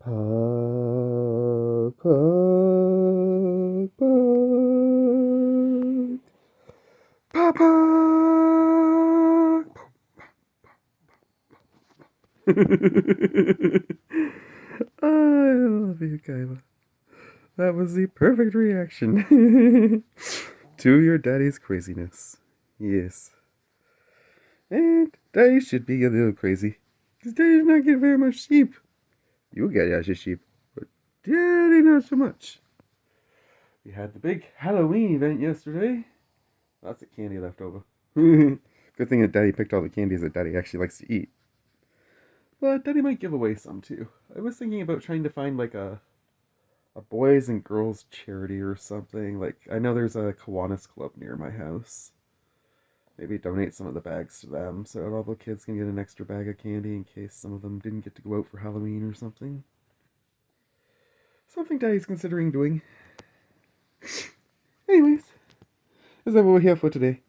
Puck, puck, puck. Papa! I love you, Kaiba. That was the perfect reaction to your daddy's craziness. Yes. And daddy should be a little crazy. Because daddy does not get very much sheep. You get lots of sheep, but daddy not so much. We had the big Halloween event yesterday. Lots of candy left over. Good thing that daddy picked all the candies that daddy actually likes to eat. But daddy might give away some too. I was thinking about trying to find like a boys and girls charity or something. Like, I know there's a Kiwanis Club near my house. Maybe donate some of the bags to them so all the kids can get an extra bag of candy in case some of them didn't get to go out for Halloween or something. Something Daddy's considering doing. Anyways, is that what we're here for today?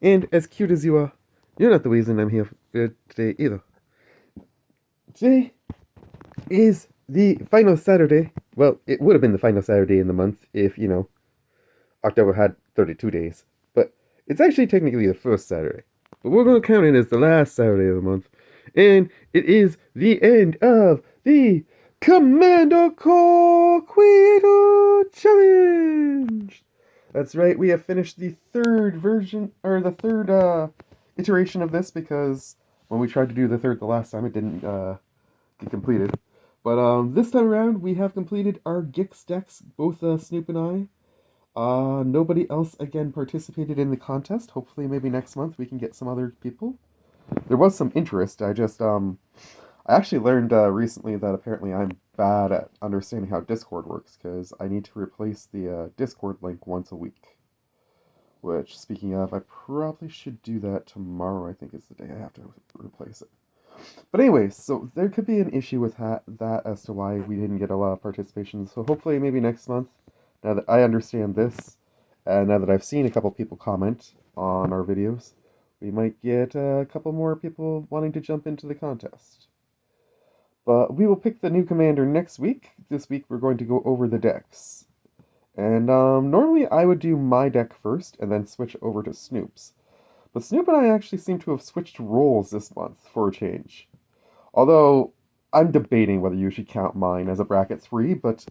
And as cute as you are, you're not the reason I'm here today either. Today is the final Saturday. Well, it would have been the final Saturday in the month if, October had 32 days. But it's actually technically the first Saturday. But we're going to count it as the last Saturday of the month. And it is the end of the Commando Core Creator Challenge! That's right, we have finished the third version, or the third iteration of this, because when we tried to do the third the last time, it didn't get completed. But this time around, we have completed our Gix decks, both Snoop and I. Nobody else, again, participated in the contest. Hopefully, maybe next month we can get some other people. There was some interest. I actually learned recently that apparently I'm bad at understanding how Discord works, because I need to replace the Discord link once a week. Which, speaking of, I probably should do that tomorrow. I think is the day I have to replace it. But anyways, so there could be an issue with that as to why we didn't get a lot of participation. So hopefully maybe next month, now that I understand this, and now that I've seen a couple people comment on our videos, we might get a couple more people wanting to jump into the contest. But we will pick the new commander next week. This week we're going to go over the decks. And normally I would do my deck first and then switch over to Snoop's. But Snoop and I actually seem to have switched roles this month for a change. Although, I'm debating whether you should count mine as a bracket 3, but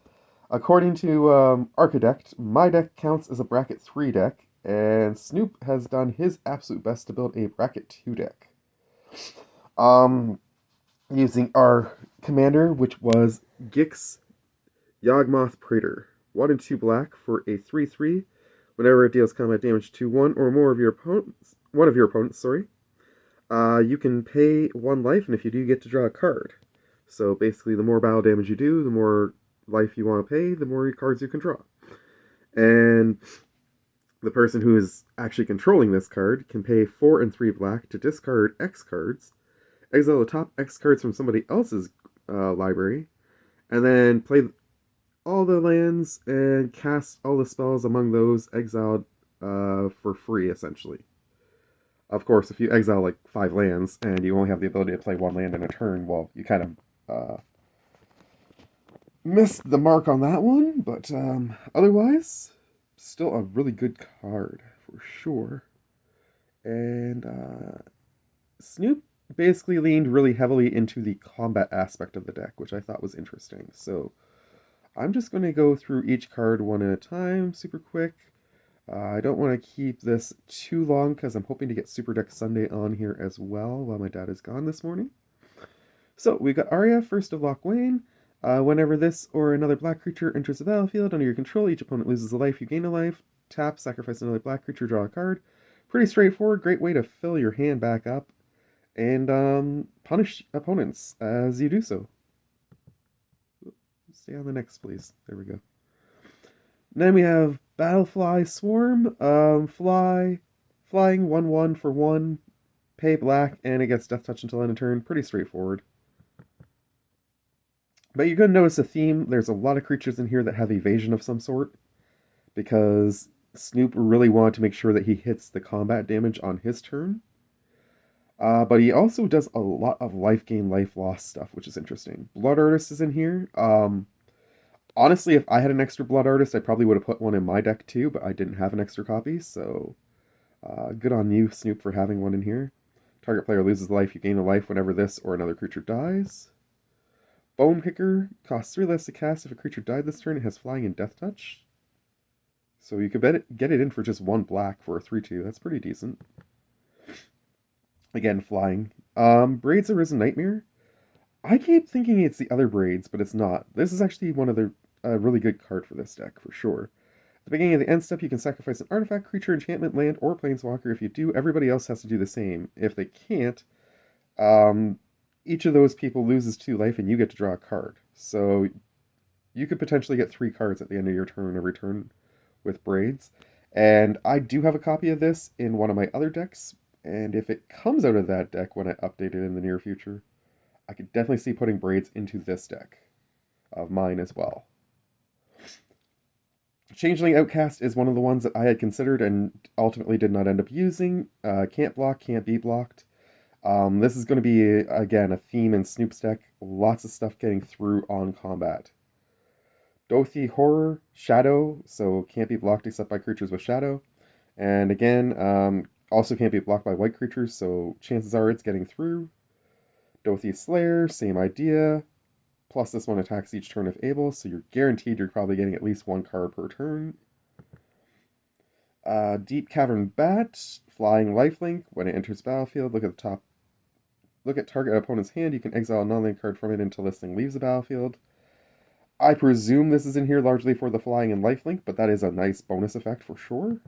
according to Architect, my deck counts as a bracket 3 deck, and Snoop has done his absolute best to build a bracket 2 deck. Using our commander, which was Gix Yawgmoth Praetor. 1 and 2 black for a 3/3. Whenever it deals combat damage to one or more of your opponents, you can pay 1 life, and if you do, you get to draw a card. So basically, the more battle damage you do, the more life you want to pay, the more cards you can draw. And the person who is actually controlling this card can pay 4 and 3 black to discard X cards, exile the top X cards from somebody else's library, and then play all the lands and cast all the spells among those exiled for free, essentially. Of course, if you exile like 5 lands and you only have the ability to play 1 land in a turn, well, you kind of missed the mark on that one, but otherwise, still a really good card for sure. And Snoop basically leaned really heavily into the combat aspect of the deck, which I thought was interesting. So I'm just going to go through each card one at a time, super quick. I don't want to keep this too long because I'm hoping to get Super Deck Sunday on here as well while my dad is gone this morning. So we've got Arya, First of Locthwain. Whenever this or another black creature enters the battlefield under your control, each opponent loses a life, you gain a life. Tap, sacrifice another black creature, draw a card. Pretty straightforward, great way to fill your hand back up and punish opponents as you do so. Stay on the next, please. There we go. Then we have Battlefly Swarm. Flying 1/1 for 1. Pay black, and it gets Death Touch until end of turn. Pretty straightforward. But you're going to notice a theme. There's a lot of creatures in here that have evasion of some sort, because Snoop really wanted to make sure that he hits the combat damage on his turn. But he also does a lot of life gain, life loss stuff, which is interesting. Blood Artist is in here. Honestly, if I had an extra Blood Artist, I probably would have put one in my deck too, but I didn't have an extra copy, so good on you, Snoop, for having one in here. Target player loses life, you gain a life whenever this or another creature dies. Bone Picker costs 3 less to cast. If a creature died this turn, it has flying and death touch. So you could get it in for just 1 black for a 3/2. That's pretty decent. Again, flying. Braids Arisen Nightmare. I keep thinking it's the other Braids, but it's not. This is actually one of the really good card for this deck, for sure. At the beginning of the end step, you can sacrifice an artifact, creature, enchantment, land, or planeswalker. If you do, everybody else has to do the same. If they can't, um, each of those people loses 2 life and you get to draw a card. So you could potentially get 3 cards at the end of your turn every turn with Braids. And I do have a copy of this in one of my other decks, and if it comes out of that deck when I update it in the near future, I could definitely see putting Braids into this deck of mine as well. Changeling Outcast is one of the ones that I had considered and ultimately did not end up using. Can't block, can't be blocked. This is going to be, again, a theme in Snoop's deck. Lots of stuff getting through on combat. Dothi Horror, Shadow, so can't be blocked except by creatures with Shadow. And again, also can't be blocked by white creatures, so chances are it's getting through. Dothi Slayer, same idea. Plus this one attacks each turn if able, so you're guaranteed you're probably getting at least 1 card per turn. Deep Cavern Bat, Flying Lifelink. When it enters battlefield, look at the top. Look at target opponent's hand. You can exile a non-land card from it until this thing leaves the battlefield. I presume this is in here largely for the flying and lifelink, but that is a nice bonus effect for sure.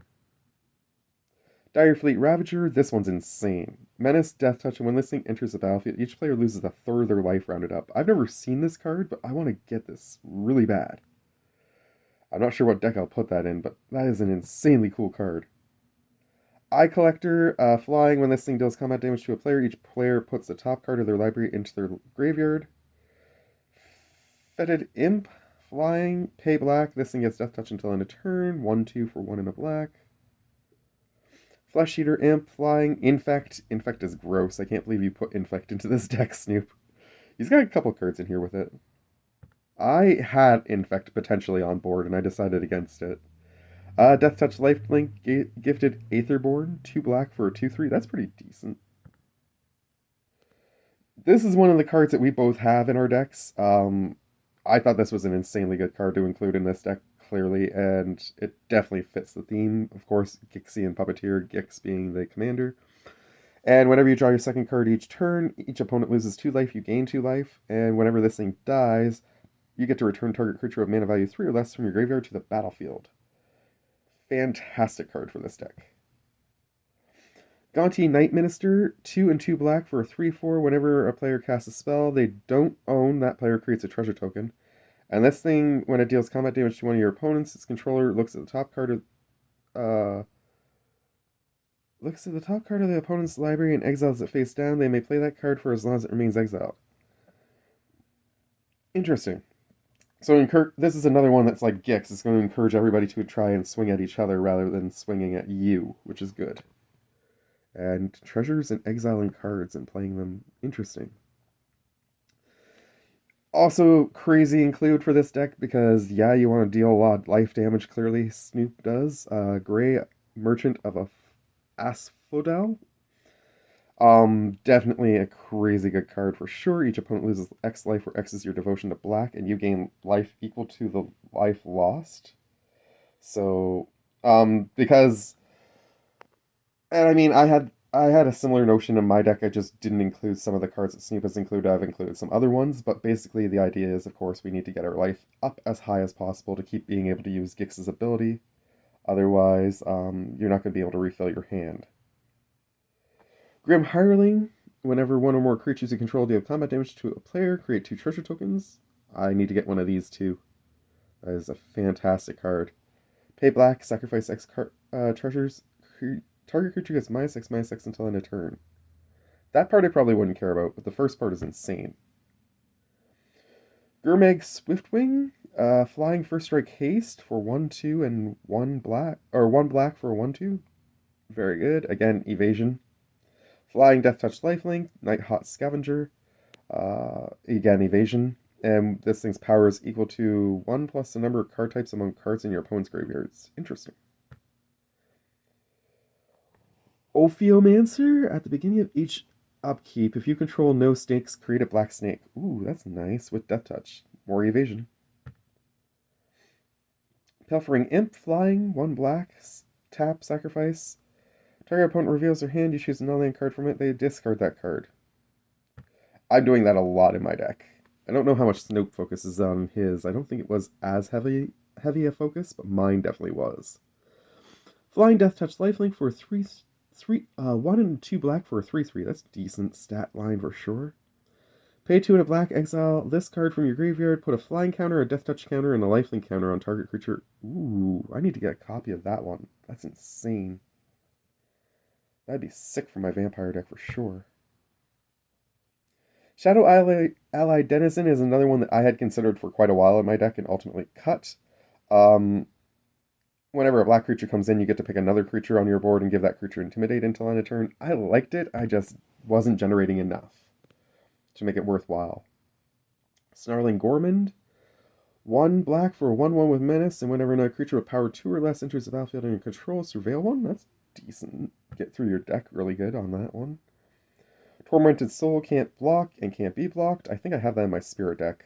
Dire Fleet Ravager, this one's insane. Menace, Death Touch, and when this thing enters the battlefield, each player loses a third of their life rounded up. I've never seen this card, but I want to get this really bad. I'm not sure what deck I'll put that in, but that is an insanely cool card. Eye Collector, flying, when this thing deals combat damage to a player, each player puts the top card of their library into their graveyard. Fetid Imp, flying, pay black, this thing gets Death Touch until end of turn, 1/2 for 1 and a black. Flesh Eater Imp, flying, Infect. Infect is gross. I can't believe you put Infect into this deck, Snoop. He's got a couple cards in here with it. I had Infect potentially on board, and I decided against it. Death Touch Lifelink, gifted Aetherborn, 2 black for a 2/3. That's pretty decent. This is one of the cards that we both have in our decks. I thought this was an insanely good card to include in this deck, clearly, and it definitely fits the theme. Of course, Gixian Puppeteer, Gix being the commander. And whenever you draw your second card each turn, each opponent loses 2 life, you gain 2 life, and whenever this thing dies, you get to return target creature of mana value 3 or less from your graveyard to the battlefield. Fantastic card for this deck. Gonti Night Minister, 2 and 2 black for a 3/4. Whenever a player casts a spell they don't own, that player creates a treasure token. And this thing, when it deals combat damage to one of your opponents, its controller looks at the top card of the opponent's library and exiles it face down. They may play that card for as long as it remains exiled. Interesting. So this is another one that's like Gix. It's going to encourage everybody to try and swing at each other rather than swinging at you, which is good. And treasures and exiling cards and playing them, interesting. Also, crazy include for this deck because, yeah, you want to deal a lot of life damage, clearly Snoop does. Gray Merchant of Asphodel. Definitely a crazy good card for sure. Each opponent loses X life, where X is your devotion to black, and you gain life equal to the life lost. So, because, and I mean, I had a similar notion in my deck. I just didn't include some of the cards that Snoop has included. I've included some other ones, but basically the idea is, of course, we need to get our life up as high as possible to keep being able to use Gix's ability. Otherwise, you're not going to be able to refill your hand. Grim Hireling, whenever one or more creatures you control deal combat damage to a player, create 2 treasure tokens. I need to get one of these too. That is a fantastic card. Pay black, sacrifice X treasures. Target creature gets -X until end of turn. That part I probably wouldn't care about, but the first part is insane. Gurmag Swiftwing, flying first strike haste for 1/2 and 1 black, or 1 black for a 1/2. Very good. Again, evasion. Flying Death Touch Lifelink, Night Hot Scavenger, again evasion, and this thing's power is equal to 1 plus the number of card types among cards in your opponent's graveyards. Interesting. Ophiomancer, at the beginning of each upkeep, if you control no snakes, create a black snake. Ooh, that's nice with Death Touch. More evasion. Pilfering Imp, flying, 1 black, tap, sacrifice. Target opponent reveals their hand, you choose a non-land card from it, they discard that card. I'm doing that a lot in my deck. I don't know how much Snoop focuses on his. I don't think it was as heavy a focus, but mine definitely was. Flying Death Touch Lifelink for 1 and 2 black for a 3/3. That's a decent stat line for sure. Pay 2 and a black, exile this card from your graveyard, put a flying counter, a Death Touch counter, and a lifelink counter on target creature. Ooh, I need to get a copy of that one. That's insane. That'd be sick for my vampire deck for sure. Shadow Ally Denizen is another one that I had considered for quite a while in my deck and ultimately cut. Whenever a black creature comes in, you get to pick another creature on your board and give that creature Intimidate until end of turn. I liked it, I just wasn't generating enough to make it worthwhile. Snarling Gormand, 1 black for a 1/1 with Menace, and whenever another creature with power 2 or less enters the battlefield under your control, surveil 1. That's decent. Get through your deck really good on that one. Tormented Soul can't block and can't be blocked. I think I have that in my Spirit deck.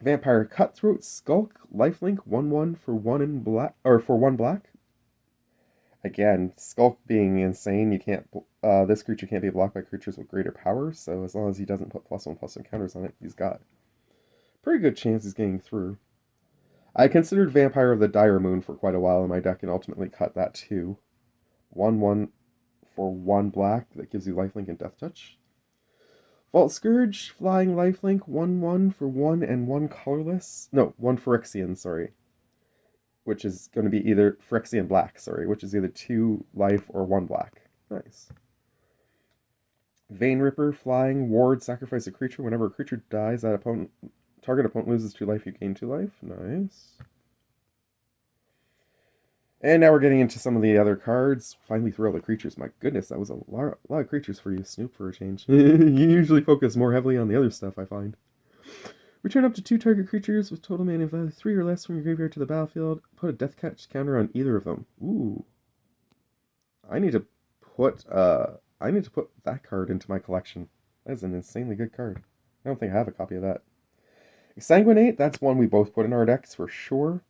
Vampire Cutthroat, Skulk, Lifelink, 1/1 for 1 black, or for 1 black. Again, Skulk being insane, you can't. This creature can't be blocked by creatures with greater power, so as long as he doesn't put +1/+1 counters on it, he's got pretty good chance he's getting through. I considered Vampire of the Dire Moon for quite a while in my deck and ultimately cut that too. 1/1 for 1 black that gives you lifelink and death touch. Vault Scourge, flying lifelink, 1/1 for 1 and 1 colorless. No, 1 Phyrexian, sorry. Which is going to be either Phyrexian black, sorry, which is either 2 life or 1 black. Nice. Vein Ripper, flying, ward, sacrifice a creature. Whenever a creature dies, that target opponent loses 2 life, you gain 2 life. Nice. And now we're getting into some of the other cards. Finally through all the creatures. My goodness, that was a lot of creatures for you, Snoop, for a change. You usually focus more heavily on the other stuff, I find. Return up to 2 target creatures with total mana value 3 or less from your graveyard to the battlefield. Put a Death Catch counter on either of them. Ooh. I need to put that card into my collection. That's an insanely good card. I don't think I have a copy of that. Sanguinate, that's one we both put in our decks for sure.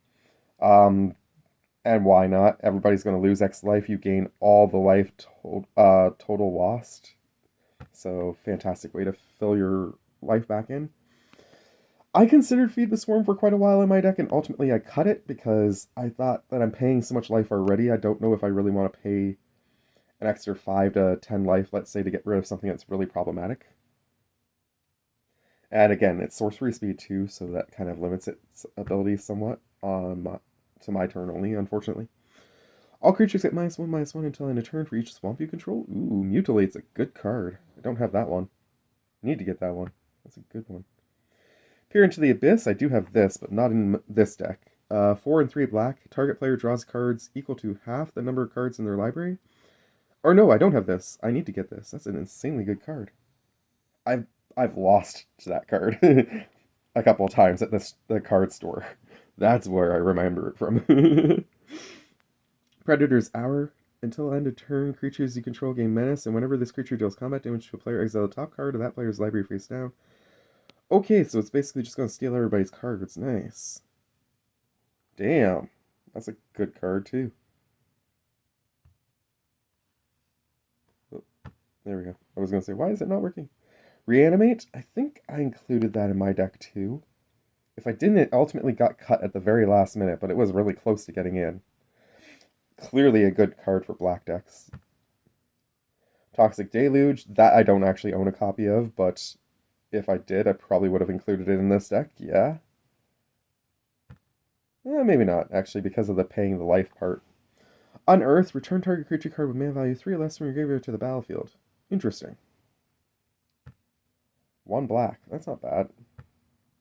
And why not? Everybody's going to lose X life. You gain all the life total lost. So, fantastic way to fill your life back in. I considered Feed the Swarm for quite a while in my deck, and ultimately I cut it because I thought that I'm paying so much life already. I don't know if I really want to pay an extra 5 to 10 life, let's say, to get rid of something that's really problematic. And again, it's sorcery speed too, so that kind of limits its abilities somewhat to my turn only, unfortunately. All creatures get -1/-1 until end of turn for each swamp you control. Ooh, Mutilate's a good card. I don't have that one. Need to get that one. That's a good one. Peer into the Abyss. I do have this, but not in this deck. 4 and 3 black. Target player draws cards equal to half the number of cards in their library. Or no, I don't have this. I need to get this. That's an insanely good card. I've lost to that card a couple of times at the card store. That's where I remember it from. Predator's Hour. Until end of turn, creatures you control gain menace, and whenever this creature deals combat damage to a player, exile the top card of that player's library face down. Okay, so it's basically just going to steal everybody's cards. Nice. Damn. That's a good card, too. Oh, there we go. I was going to say, why is it not working? Reanimate? I think I included that in my deck, too. If I didn't, it ultimately got cut at the very last minute, but it was really close to getting in. Clearly a good card for black decks. Toxic Deluge, that I don't actually own a copy of, but if I did, I probably would have included it in this deck, yeah. Maybe not, actually, because of the paying the life part. Unearth, return target creature card with mana value 3 or less from your graveyard to the battlefield. Interesting. 1 black, that's not bad.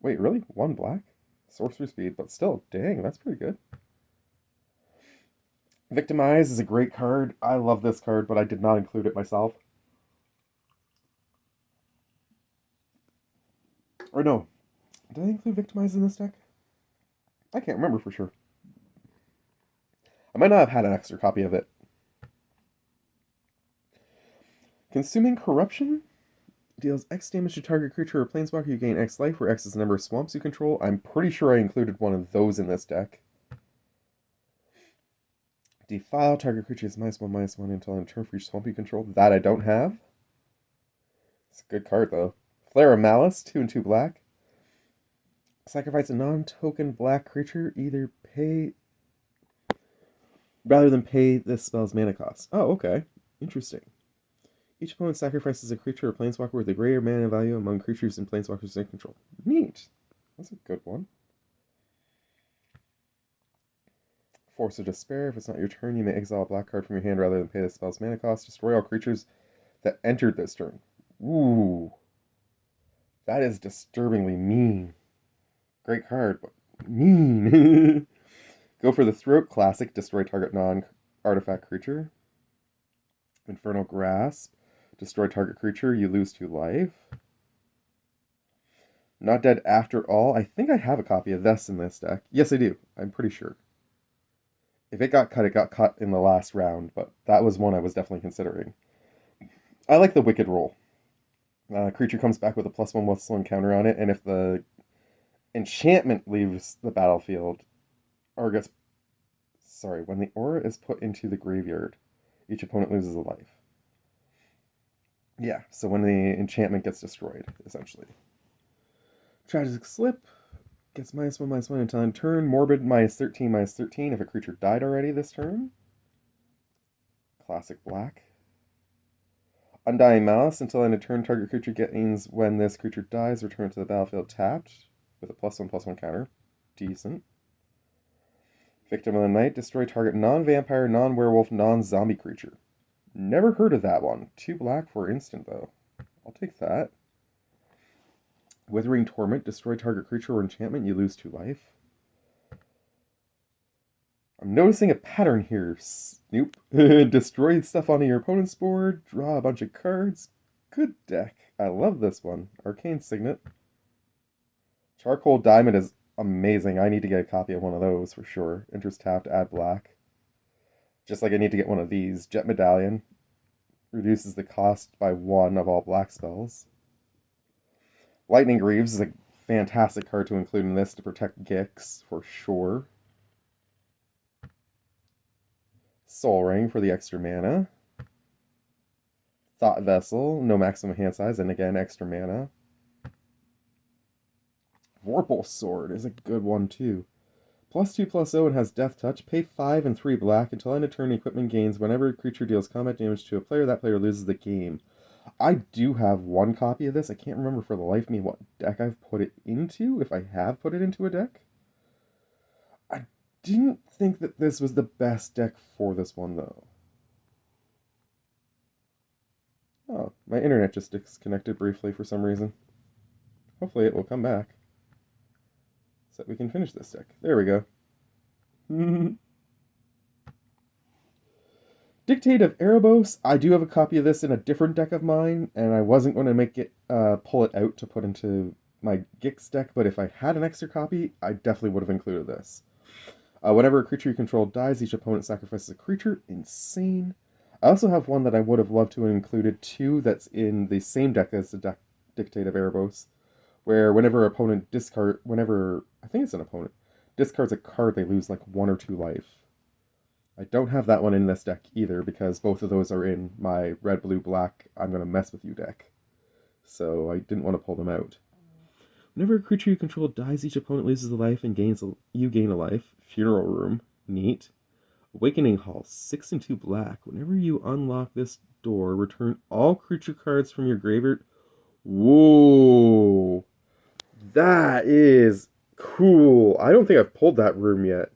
Wait, really? 1 black? Sorcery speed, but still, dang, that's pretty good. Victimize is a great card. I love this card, but I did not include it myself. Or no, did I include Victimize in this deck? I can't remember for sure. I might not have had an extra copy of it. Consuming Corruption deals X damage to target creature or planeswalker. You gain X life, where X is the number of swamps you control. I'm pretty sure I included one of those in this deck. Defile, target creature is -1/-1 until end turn for each swamp you control. That I don't have. It's a good card, though. Flare of Malice, 2 and 2 black. Sacrifice a non-token black creature, rather than pay this spell's mana cost. Oh, okay. Interesting. Each opponent sacrifices a creature or planeswalker with a greater mana value among creatures and planeswalkers in control. Neat. That's a good one. Force of Despair. If it's not your turn, you may exile a black card from your hand rather than pay the spell's mana cost. Destroy all creatures that entered this turn. Ooh. That is disturbingly mean. Great card, but mean. Go for the Throat. Classic. Destroy target non-artifact creature. Infernal Grasp. Destroy target creature. You lose 2 life. Not Dead After All. I think I have a copy of this in this deck. Yes, I do. I'm pretty sure. If it got cut in the last round, but that was one I was definitely considering. I like the Wicked Roll. Creature comes back with a +1/+1 counter on it, and if the enchantment leaves the battlefield, when the aura is put into the graveyard, each opponent loses a life. Yeah, so when the enchantment gets destroyed, essentially. Tragic Slip gets -1/-1 until end turn. Morbid -13/-13 if a creature died already this turn. Classic Black. Undying Malice. Until end of turn, target creature gains when this creature dies. Return to the battlefield tapped with a +1/+1 counter. Decent. Victim of the Night. Destroy target non-vampire, non-werewolf, non-zombie creature. Never heard of that one. 2 black for instant, though. I'll take that. Withering Torment. Destroy target creature or enchantment. You lose 2 life. I'm noticing a pattern here, Snoop. Destroy stuff onto your opponent's board. Draw a bunch of cards. Good deck. I love this one. Arcane Signet. Charcoal Diamond is amazing. I need to get a copy of one of those for sure. Interest tapped, add black. Just like I need to get one of these. Jet Medallion. Reduces the cost by 1 of all black spells. Lightning Greaves is a fantastic card to include in this to protect Gix for sure. Soul Ring for the extra mana. Thought Vessel, no maximum hand size, and again, extra mana. Vorpal Sword is a good one too. +2/+0 and has Death Touch. Pay 5 and 3 black until end of turn equipment gains. Whenever a creature deals combat damage to a player, that player loses the game. I do have one copy of this. I can't remember for the life of me what deck I've put it into, if I have put it into a deck. I didn't think that this was the best deck for this one, though. Oh, my internet just disconnected briefly for some reason. Hopefully it will come back, so that we can finish this deck. There we go. Dictate of Erebos. I do have a copy of this in a different deck of mine, and I wasn't going to pull it out to put into my Gix deck, but if I had an extra copy, I definitely would have included this. Whenever a creature you control dies, each opponent sacrifices a creature. Insane. I also have one that I would have loved to have included too, that's in the same deck as the Dictate of Erebos, where whenever I think it's an opponent, discards a card, they lose like 1 or 2 life. I don't have that one in this deck either, because both of those are in my red, blue, black, I'm going to mess with you deck. So I didn't want to pull them out. Whenever a creature you control dies, each opponent loses a life and you gain a life. Funeral Room. Neat. Awakening Hall. 6 and 2 black. Whenever you unlock this door, return all creature cards from your graveyard. Whoa. That is cool. I don't think I've pulled that room yet.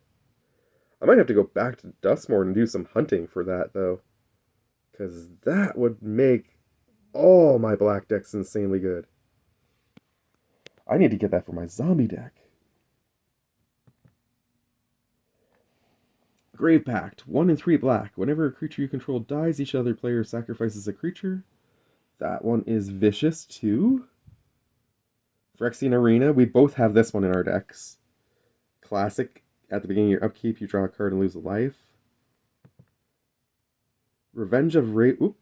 I might have to go back to Dustmore and do some hunting for that, though. Because that would make all my black decks insanely good. I need to get that for my zombie deck. Grave Pact, 1 and 3 black. Whenever a creature you control dies, each other player sacrifices a creature. That one is vicious too. Phyrexian Arena, we both have this one in our decks. Classic, at the beginning of your upkeep, you draw a card and lose a life. Revenge of Oop,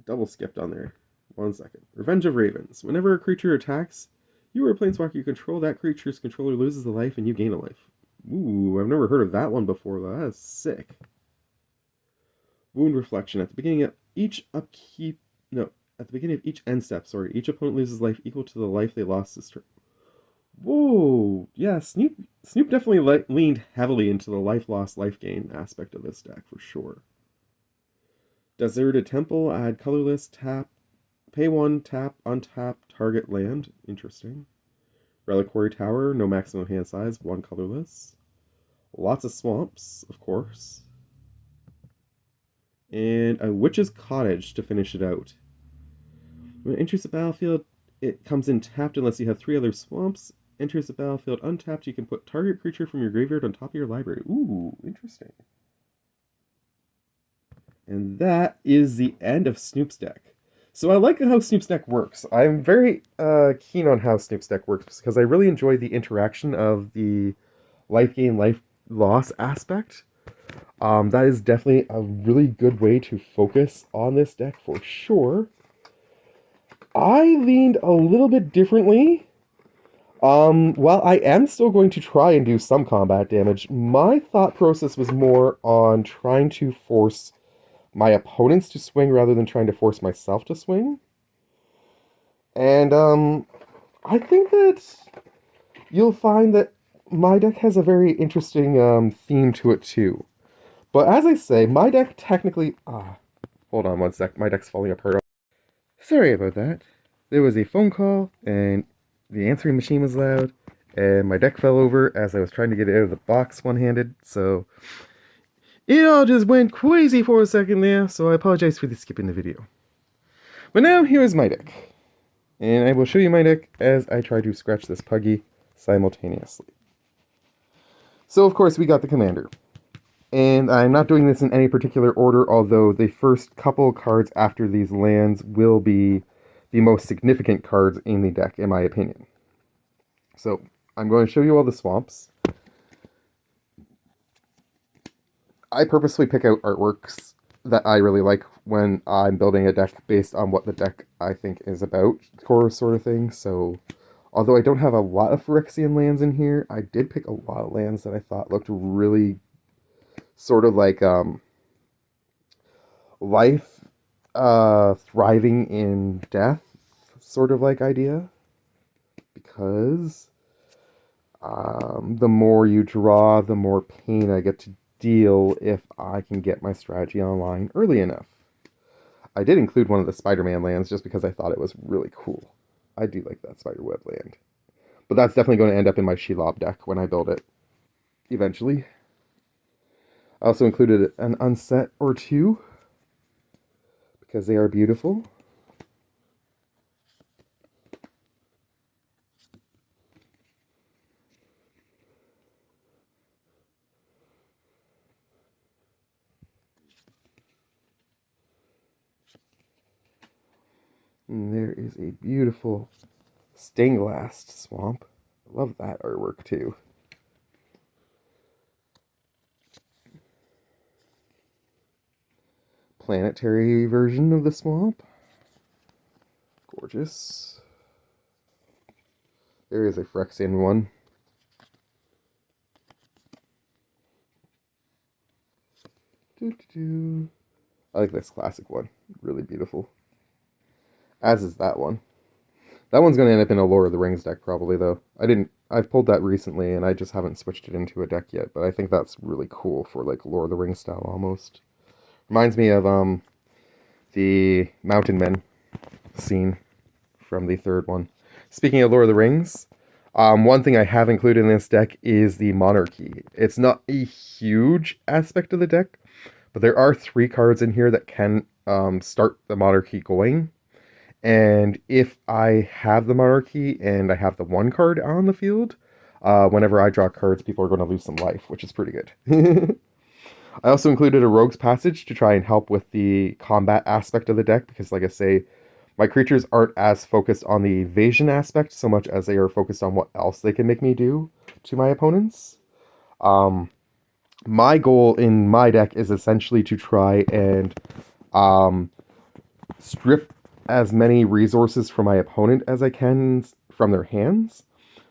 double skipped on there. 1 second. Revenge of Ravens. Whenever a creature attacks, you or a planeswalker you control, that creature's controller loses a life and you gain a life. Ooh, I've never heard of that one before, though. That's sick. Wound Reflection. At the beginning of each upkeep... No, at the beginning of each end step, sorry, each opponent loses life equal to the life they lost this turn. Whoa! Yeah, Snoop definitely leaned heavily into the life loss, life gain aspect of this deck, for sure. Deserted Temple, add colorless, tap, pay 1, tap, untap, target land. Interesting. Reliquary Tower, no maximum hand size, 1 colorless. Lots of swamps, of course. And a Witch's Cottage to finish it out. When it enters the battlefield, it comes in tapped unless you have 3 other swamps. Enters the battlefield untapped, you can put target creature from your graveyard on top of your library. Ooh, interesting. And that is the end of Snoop's deck. So I like how Snoop's deck works. I'm very keen on how Snoop's deck works because I really enjoy the interaction of the life gain, life loss aspect. That is definitely a really good way to focus on this deck for sure. I leaned a little bit differently. While I am still going to try and do some combat damage, my thought process was more on trying to force my opponents to swing rather than trying to force myself to swing. And I think that you'll find that my deck has a very interesting theme to it too. But as I say, my deck technically... hold on 1 sec, my deck's falling apart. Sorry about that. There was a phone call, and the answering machine was loud, and my deck fell over as I was trying to get it out of the box one-handed, so... It all just went crazy for a second there, so I apologize for skipping the video. But now, here is my deck. And I will show you my deck as I try to scratch this puggy simultaneously. So, of course, we got the commander. And I'm not doing this in any particular order, although the first couple cards after these lands will be the most significant cards in the deck, in my opinion. So, I'm going to show you all the swamps. I purposely pick out artworks that I really like when I'm building a deck based on what the deck I think is about, sort of thing. So, although I don't have a lot of Phyrexian lands in here, I did pick a lot of lands that I thought looked really sort of like life thriving in death sort of like idea. Because the more you draw, the more pain I get to deal if I can get my strategy online early enough. I did include one of the Spider-Man lands just because I thought it was really cool. I do like that Spiderweb land. But that's definitely going to end up in my Shelob deck when I build it eventually. I also included an unset or two because they are beautiful. And there is a beautiful stained glass swamp. I love that artwork too. Planetary version of the swamp. Gorgeous. There is a Phyrexian one. I like this classic one. Really beautiful. As is that one. That one's going to end up in a Lord of the Rings deck probably, though. I've pulled that recently, and I just haven't switched it into a deck yet, but I think that's really cool for, like, Lord of the Rings style, almost. Reminds me of, the Mountain Men scene from the third one. Speaking of Lord of the Rings, one thing I have included in this deck is the Monarchy. It's not a huge aspect of the deck, but there are 3 cards in here that can start the Monarchy going. And if I have the Monarchy and I have the 1 card on the field, whenever I draw cards, people are going to lose some life, which is pretty good. I also included a Rogue's Passage to try and help with the combat aspect of the deck because, like I say, my creatures aren't as focused on the evasion aspect so much as they are focused on what else they can make me do to my opponents. Um, my goal in my deck is essentially to try and um, strip as many resources from my opponent as I can from their hands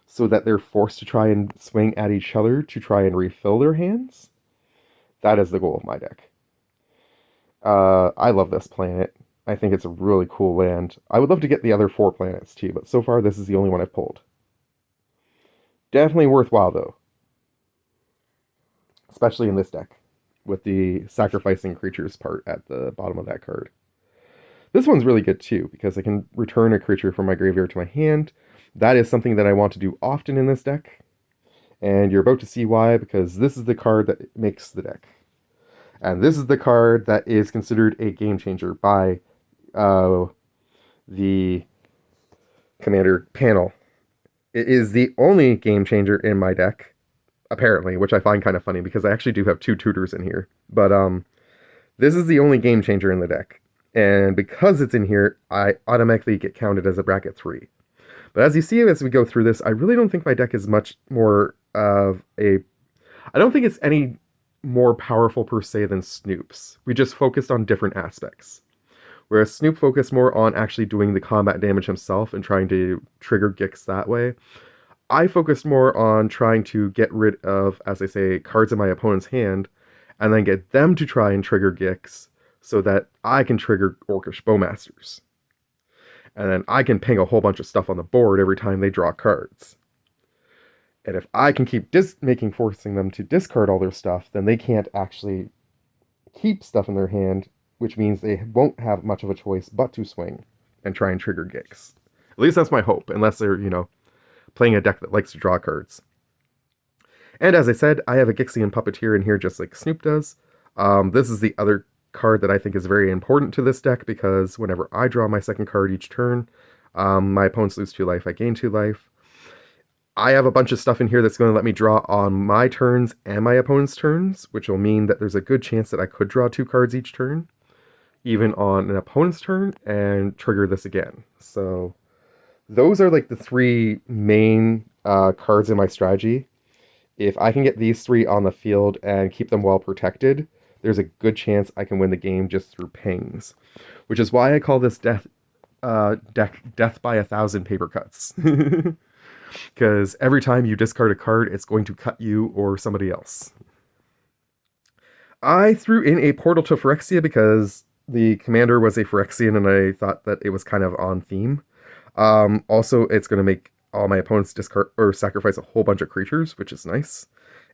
so that they're forced to try and swing at each other to try and refill their hands. That is the goal of my deck. I love this planet. I think it's a really cool land. I would love to get the other 4 planets too, but so far this is the only one I've pulled. Definitely worthwhile though. Especially in this deck, with the sacrificing creatures part at the bottom of that card. This one's really good too, because I can return a creature from my graveyard to my hand. That is something that I want to do often in this deck. And you're about to see why, because this is the card that makes the deck. And this is the card that is considered a game changer by the Commander panel. It is the only game changer in my deck, apparently, which I find kind of funny because I actually do have 2 tutors in here. But this is the only game changer in the deck. And because it's in here, I automatically get counted as a bracket 3. But as you see as we go through this, I really don't think my deck is much more of a... I don't think it's any more powerful per se than Snoop's. We just focused on different aspects. Whereas Snoop focused more on actually doing the combat damage himself and trying to trigger Gix that way. I focused more on trying to get rid of, as I say, cards in my opponent's hand, and then get them to try and trigger Gix so that I can trigger Orcish Bowmasters. And then I can ping a whole bunch of stuff on the board every time they draw cards. And if I can keep forcing them to discard all their stuff, then they can't actually keep stuff in their hand, which means they won't have much of a choice but to swing and try and trigger Gix. At least that's my hope, unless they're, playing a deck that likes to draw cards. And as I said, I have a Gixian Puppeteer in here just like Snoop does. This is the other card that I think is very important to this deck because whenever I draw my second card each turn, my opponents lose 2 life, I gain 2 life. I have a bunch of stuff in here that's going to let me draw on my turns and my opponent's turns, which will mean that there's a good chance that I could draw 2 cards each turn, even on an opponent's turn, and trigger this again. So those are like the 3 main cards in my strategy. If I can get these 3 on the field and keep them well protected, there's a good chance I can win the game just through pings. Which is why I call this deck Death by 1,000 Paper Cuts. Because every time you discard a card, it's going to cut you or somebody else. I threw in a Portal to Phyrexia because the commander was a Phyrexian and I thought that it was kind of on theme. Also, it's going to make all my opponents discard or sacrifice a whole bunch of creatures, which is nice.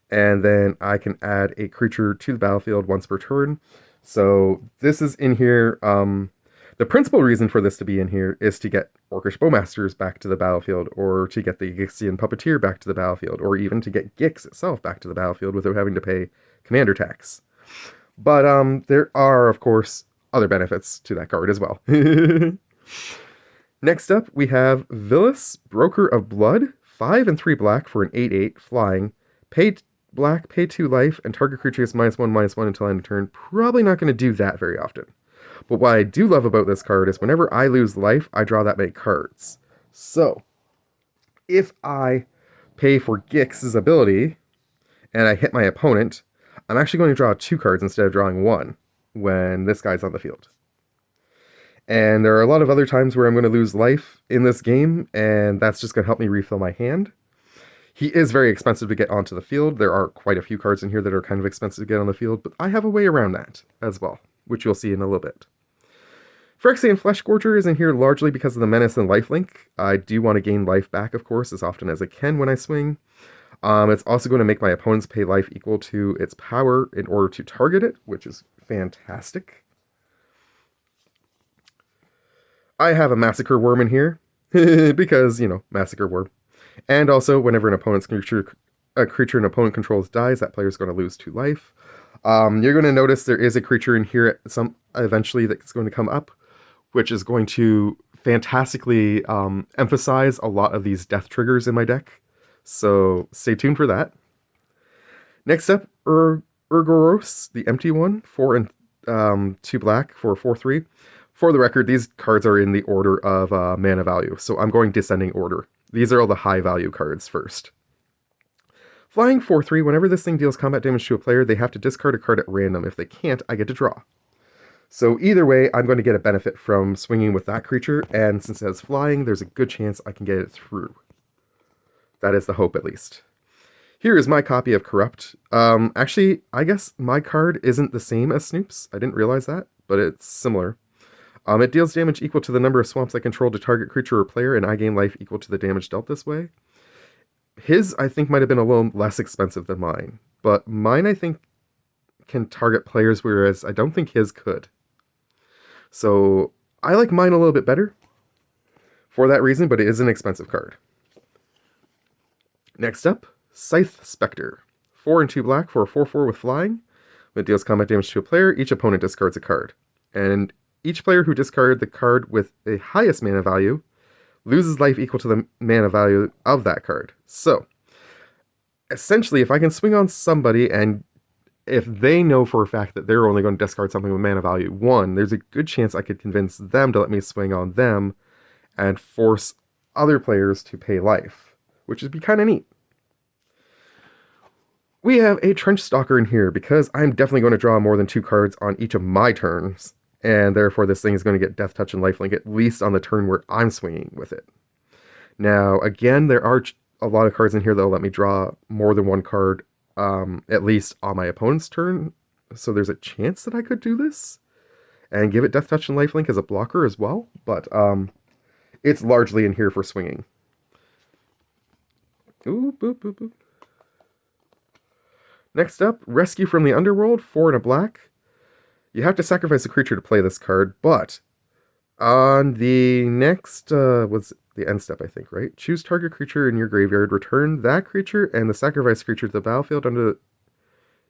And then I can add a creature to the battlefield once per turn. So this is in here. The principal reason for this to be in here is to get Orcish Bowmasters back to the battlefield, or to get the Gixian Puppeteer back to the battlefield, or even to get Gix itself back to the battlefield without having to pay commander tax. But there are, of course, other benefits to that card as well. Next up, we have Villas, Broker of Blood, 5 and 3 black for an 8/8 flying. Pay black, pay 2 life, and target creature gets -1/-1 until end of turn. Probably not going to do that very often. But what I do love about this card is whenever I lose life, I draw that many cards. So, if I pay for Gix's ability, and I hit my opponent, I'm actually going to draw 2 cards instead of drawing 1 when this guy's on the field. And there are a lot of other times where I'm going to lose life in this game, and that's just going to help me refill my hand. He is very expensive to get onto the field. There are quite a few cards in here that are kind of expensive to get on the field, but I have a way around that as well, which you'll see in a little bit. Phyrexian Flesh Scorcher is in here largely because of the Menace and Lifelink. I do want to gain life back, of course, as often as I can when I swing. It's also going to make my opponents pay life equal to its power in order to target it, which is fantastic. I have a Massacre Worm in here, because, Massacre Worm. And also, whenever a creature an opponent controls dies, that player is going to lose 2 life. You're going to notice there is a creature in here eventually that's going to come up, which is going to fantastically emphasize a lot of these death triggers in my deck. So stay tuned for that. Next up, Urgoros, the empty one, 4 and 2 black for 4/3. For the record, these cards are in the order of mana value, so I'm going descending order. These are all the high value cards first. Flying 4/3, whenever this thing deals combat damage to a player, they have to discard a card at random. If they can't, I get to draw. So either way, I'm going to get a benefit from swinging with that creature, and since it has flying, there's a good chance I can get it through. That is the hope, at least. Here is my copy of Corrupt. Actually, I guess my card isn't the same as Snoop's. I didn't realize that, but it's similar. It deals damage equal to the number of swamps I control to target creature or player, and I gain life equal to the damage dealt this way. His, I think, might have been a little less expensive than mine, but mine, I think, can target players, whereas I don't think his could. So, I like mine a little bit better for that reason, but it is an expensive card. Next up, Scythe Spectre. 4 and 2 black for a 4/4 with flying. When it deals combat damage to a player, each opponent discards a card. And each player who discarded the card with the highest mana value loses life equal to the mana value of that card. So, essentially, if I can swing on somebody and if they know for a fact that they're only going to discard something with mana value 1, there's a good chance I could convince them to let me swing on them and force other players to pay life, which would be kind of neat. We have a Trench Stalker in here because I'm definitely going to draw more than 2 cards on each of my turns, and therefore this thing is going to get Death Touch and Lifelink at least on the turn where I'm swinging with it. Now, again, there are a lot of cards in here that will let me draw more than 1 card, at least on my opponent's turn, so there's a chance that I could do this and give it Death Touch and Lifelink as a blocker as well, but it's largely in here for swinging. Ooh, boop, boop, boop. Next up, Rescue from the Underworld, 4 and a black. You have to sacrifice a creature to play this card, but on the next, was the end step, I think, right? Choose target creature in your graveyard, return that creature and the sacrifice creature to the battlefield under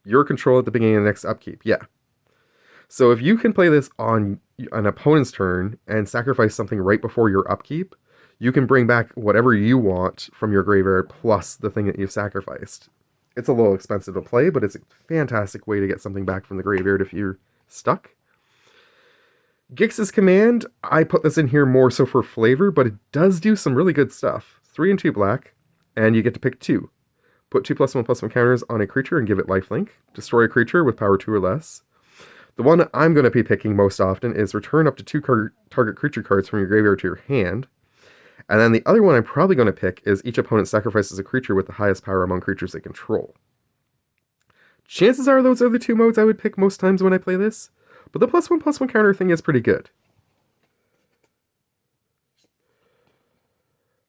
your control at the beginning of the next upkeep. Yeah. So if you can play this on an opponent's turn and sacrifice something right before your upkeep, you can bring back whatever you want from your graveyard plus the thing that you've sacrificed. It's a little expensive to play, but it's a fantastic way to get something back from the graveyard if you're stuck. Gix's Command, I put this in here more so for flavor, but it does do some really good stuff. 3 and 2 black, and you get to pick 2. Put 2+1/+1 counters on a creature and give it lifelink. Destroy a creature with power 2 or less. The one I'm going to be picking most often is return up to 2 target creature cards from your graveyard to your hand. And then the other one I'm probably going to pick is each opponent sacrifices a creature with the highest power among creatures they control. Chances are those are the 2 modes I would pick most times when I play this, but the +1/+1 counter thing is pretty good.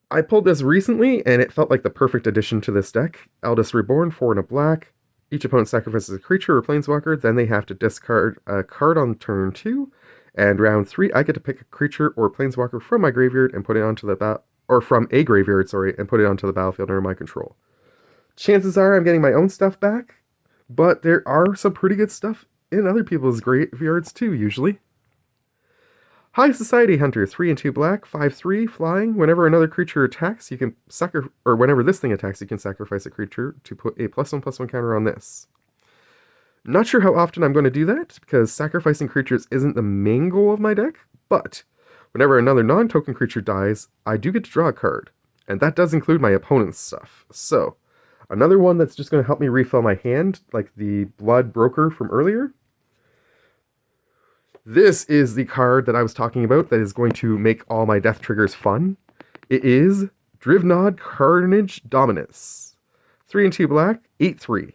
I pulled this recently, and it felt like the perfect addition to this deck. Eldest Reborn, 4 and a black. Each opponent sacrifices a creature or planeswalker, then they have to discard a card on turn 2, and round 3, I get to pick a creature or planeswalker from my graveyard and put it onto the from a graveyard, and put it onto the battlefield under my control. Chances are I'm getting my own stuff back, but there are some pretty good stuff in other people's graveyards too, usually. High Society Hunter, 3 and 2 black, 5/3, flying. Whenever another creature attacks, you can whenever this thing attacks, you can sacrifice a creature to put a +1/+1 counter on this. Not sure how often I'm going to do that, because sacrificing creatures isn't the main goal of my deck, but whenever another non-token creature dies, I do get to draw a card, and that does include my opponent's stuff. So, another one that's just going to help me refill my hand, like the Blood Broker from earlier. This is the card that I was talking about that is going to make all my death triggers fun. It is Drivnod Carnage Dominus. 3 and 2 black, 8/3.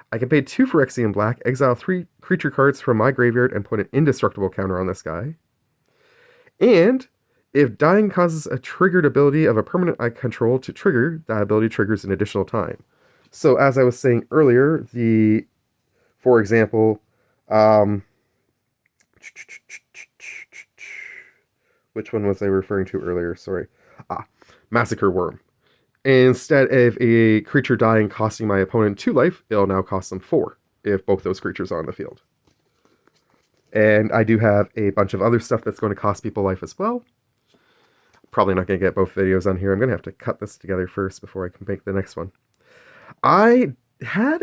I can pay 2 for Phyrexian black, exile 3 creature cards from my graveyard, and put an indestructible counter on this guy. And if dying causes a triggered ability of a permanent I control to trigger, that ability triggers an additional time. So as I was saying earlier, for example, which one was I referring to earlier? Sorry. Massacre Worm. Instead of a creature dying costing my opponent 2 life, it'll now cost them 4 if both those creatures are on the field. And I do have a bunch of other stuff that's going to cost people life as well. Probably not going to get both videos on here. I'm going to have to cut this together first before I can make the next one. I had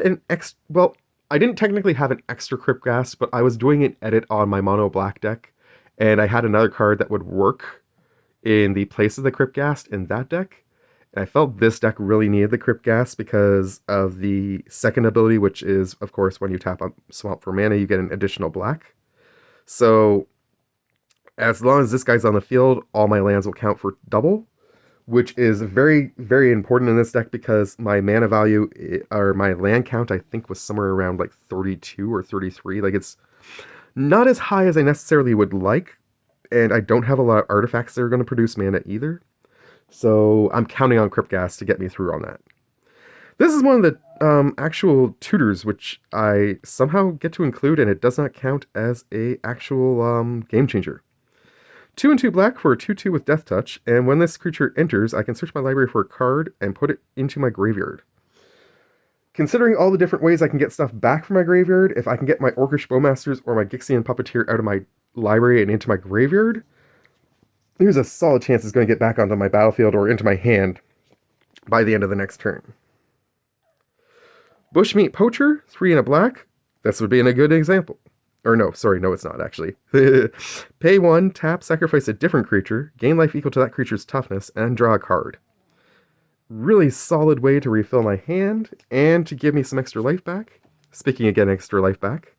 I didn't technically have an extra Cryptghast, but I was doing an edit on my mono black deck, and I had another card that would work in the place of the Cryptghast in that deck. And I felt this deck really needed the Cryptghast because of the second ability, which is, of course, when you tap on Swamp for mana, you get an additional black. So as long as this guy's on the field, all my lands will count for double, which is very, very important in this deck because my mana value, or my land count, I think was somewhere around like 32 or 33. Like, it's not as high as I necessarily would like, and I don't have a lot of artifacts that are going to produce mana either. So I'm counting on Cryptghast to get me through on that. This is one of the actual tutors which I somehow get to include, and it does not count as a actual game changer. 2 and 2 black for a 2/2 with Death Touch, and when this creature enters, I can search my library for a card and put it into my graveyard. Considering all the different ways I can get stuff back from my graveyard, if I can get my Orcish Bowmasters or my Gixian Puppeteer out of my library and into my graveyard, there's a solid chance it's going to get back onto my battlefield or into my hand by the end of the next turn. Bushmeat Poacher, 3 and a black. This would be a good example. Or no, sorry, no it's not actually. Pay 1, tap, sacrifice a different creature, gain life equal to that creature's toughness, and draw a card. Really solid way to refill my hand, and to give me some extra life back. Speaking again, extra life back.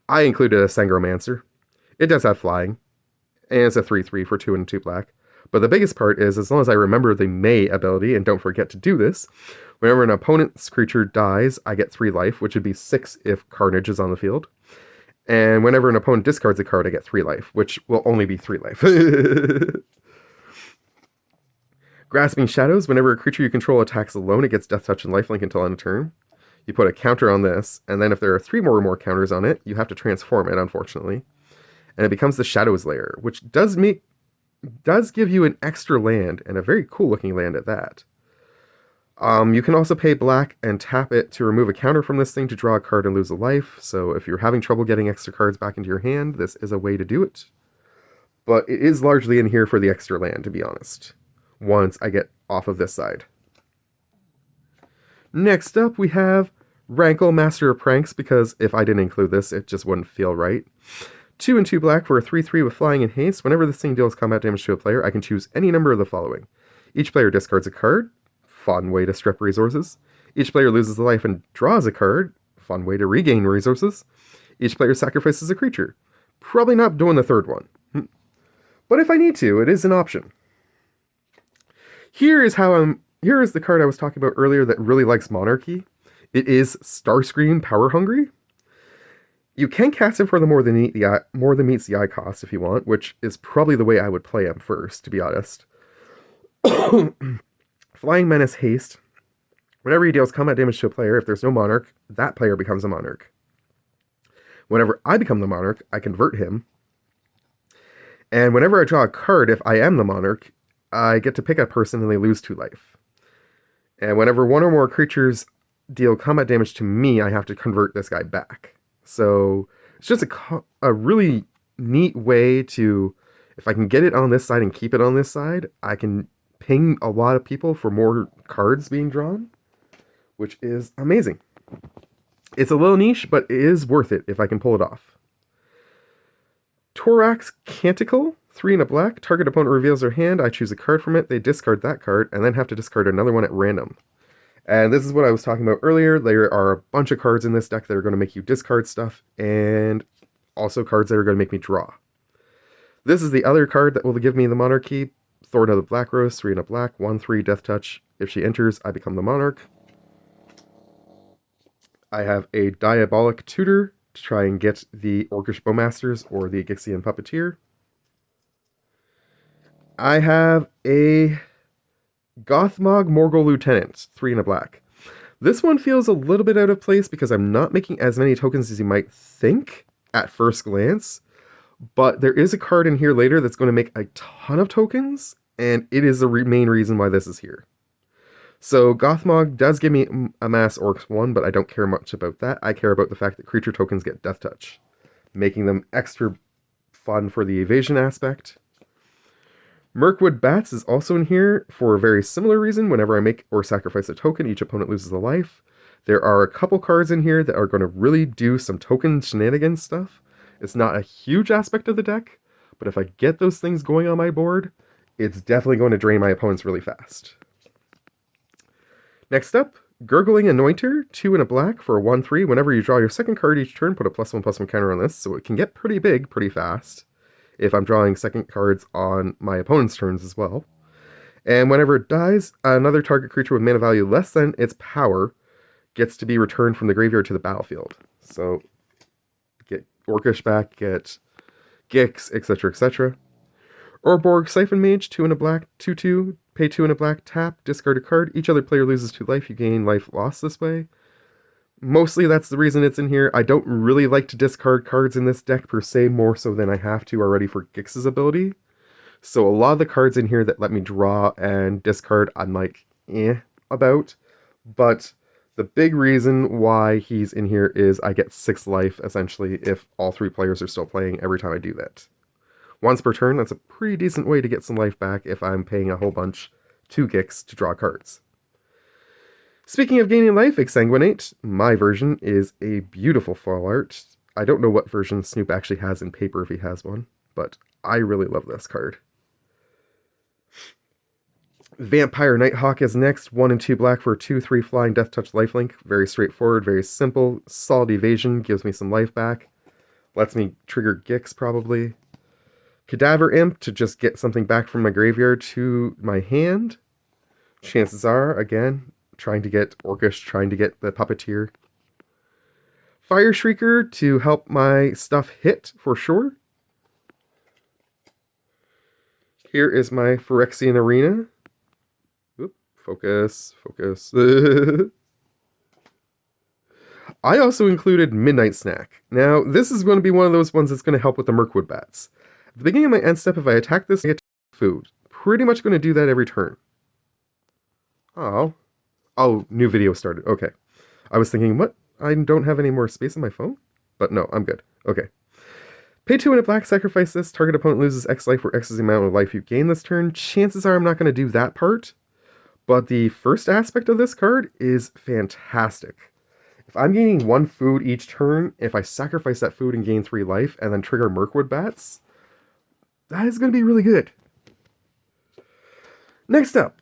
I included a Sangromancer. It does have flying, and it's a 3/3 for 2 and 2 black. But the biggest part is, as long as I remember the May ability, and don't forget to do this, whenever an opponent's creature dies, I get 3 life, which would be 6 if Carnage is on the field. And whenever an opponent discards a card, I get 3 life, which will only be 3 life. Grasping Shadows, whenever a creature you control attacks alone, it gets Death Touch and Lifelink until end of turn. You put a counter on this, and then if there are 3 or more counters on it, you have to transform it, unfortunately. And it becomes the Shadows Lair, which does give you an extra land, and a very cool looking land at that. You can also pay black and tap it to remove a counter from this thing to draw a card and lose a life. So if you're having trouble getting extra cards back into your hand, this is a way to do it. But it is largely in here for the extra land, to be honest, once I get off of this side. Next up, we have Rankle, Master of Pranks, because if I didn't include this, it just wouldn't feel right. 2 and 2 black for a 3/3 with flying and haste. Whenever this thing deals combat damage to a player, I can choose any number of the following. Each player discards a card. Fun way to strip resources. Each player loses a life and draws a card. Fun way to regain resources. Each player sacrifices a creature. Probably not doing the third one. But if I need to, it is an option. Here is the card I was talking about earlier that really likes Monarchy. It is Starscream Power Hungry. You can cast him for the more than meets the eye cost if you want, which is probably the way I would play him first, to be honest. Flying Menace Haste. Whenever he deals combat damage to a player, if there's no Monarch, that player becomes a Monarch. Whenever I become the Monarch, I convert him. And whenever I draw a card, if I am the Monarch, I get to pick a person and they lose 2 life. And whenever 1 or more creatures deal combat damage to me, I have to convert this guy back. So it's just a really neat way to, if I can get it on this side and keep it on this side, I can ping a lot of people for more cards being drawn, which is amazing. It's a little niche, but it is worth it if I can pull it off. Torax Canticle, 3 and a black. Target opponent reveals their hand. I choose a card from it. They discard that card, and then have to discard another one at random. And this is what I was talking about earlier. There are a bunch of cards in this deck that are going to make you discard stuff, and also cards that are going to make me draw. This is the other card that will give me the Monarchy. Thorn of the Black Rose, 3 and a black, 1/3 Death Touch. If she enters, I become the Monarch. I have a Diabolic Tutor to try and get the Orcish Bowmasters or the Gixian Puppeteer. I have a Gothmog Morgul Lieutenant, 3 and a black. This one feels a little bit out of place because I'm not making as many tokens as you might think at first glance. But there is a card in here later that's going to make a ton of tokens, and it is the main reason why this is here. So Gothmog does give me a Mass Orcs 1, but I don't care much about that. I care about the fact that creature tokens get Death Touch, making them extra fun for the evasion aspect. Mirkwood Bats is also in here for a very similar reason. Whenever I make or sacrifice a token, each opponent loses a life. There are a couple cards in here that are going to really do some token shenanigans stuff. It's not a huge aspect of the deck, but if I get those things going on my board, it's definitely going to drain my opponents really fast. Next up, Gurgling Anointer, 2 and a black for a 1/3. Whenever you draw your second card each turn, put a +1/+1 counter on this, so it can get pretty big pretty fast if I'm drawing second cards on my opponent's turns as well. And whenever it dies, another target creature with mana value less than its power gets to be returned from the graveyard to the battlefield. So, get Orcish back, get Gix, etc., etc. Urborg Siphon Mage, 2 and a black, 2/2. Pay 2 and a black, tap, discard a card. Each other player loses 2 life. You gain life lost this way. Mostly that's the reason it's in here. I don't really like to discard cards in this deck per se, more so than I have to already for Gix's ability. So a lot of the cards in here that let me draw and discard, I'm like, about. But the big reason why he's in here is I get 6 life, essentially, if all 3 players are still playing every time I do that. Once per turn, that's a pretty decent way to get some life back if I'm paying a whole bunch to Gix to draw cards. Speaking of gaining life, Exsanguinate, my version is a beautiful foil art. I don't know what version Snoop actually has in paper if he has one, but I really love this card. Vampire Nighthawk is next, 1 and 2 black for a 2/3 flying Death Touch lifelink. Very straightforward, very simple. Solid evasion, gives me some life back. Lets me trigger Gix probably. Cadaver Imp to just get something back from my graveyard to my hand. Chances are, again, trying to get Orcish, trying to get the Puppeteer. Fire Shrieker to help my stuff hit, for sure. Here is my Phyrexian Arena. Oop, focus. I also included Midnight Snack. Now, this is going to be one of those ones that's going to help with the Mirkwood Bats. At the beginning of my end step, if I attack this, I get food. Pretty much going to do that every turn. Oh, new video started. Okay. I was thinking, what? I don't have any more space on my phone? But no, I'm good. Okay. Pay 2 and a black, sacrifice this. Target opponent loses X life, where X is the amount of life you gain this turn. Chances are I'm not going to do that part. But the first aspect of this card is fantastic. If I'm gaining 1 food each turn, if I sacrifice that food and gain 3 life, and then trigger Mirkwood Bats, that is going to be really good. Next up,